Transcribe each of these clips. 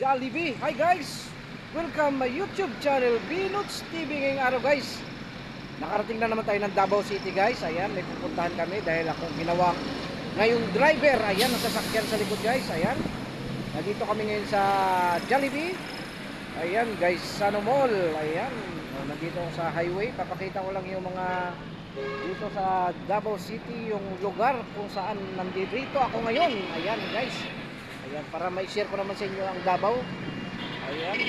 Jollibee. Hi guys! Welcome my YouTube channel, Binuts TV ngayong araw guys. Nakarating na naman tayo ng Davao City guys. Ayan, may pupuntahan kami dahil akong ginawang ngayong driver. Ayan, ang sasakyan sa likod guys. Ayan, nandito kami ngayon sa Jollibee. Ayan guys, Sano Mall. Ayan, nandito sa highway. Papakita ko lang yung mga dito sa Davao City, yung lugar kung saan nandito ako ngayon. Ayan guys, ayan, para ma-share ko naman sa inyo ang Davao. Ayan,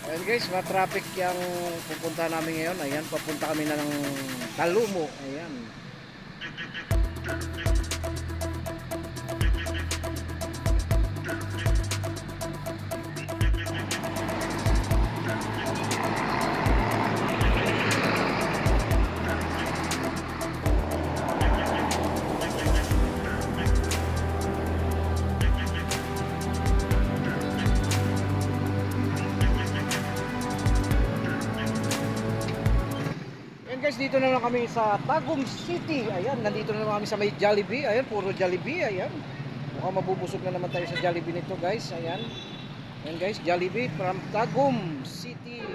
ayan guys, ma-traffic yung pupunta namin ngayon. Ayan, papunta kami na ng Talumo. Ayan. Guys, dito na lang kami sa Tagum City. Ayan, nandito na lang kami sa may Jollibee. Ayan, puro Jollibee. Ayan, mukhang mabubusog na naman tayo sa Jollibee nito guys. Ayan, ayan guys, Jollibee from Tagum City.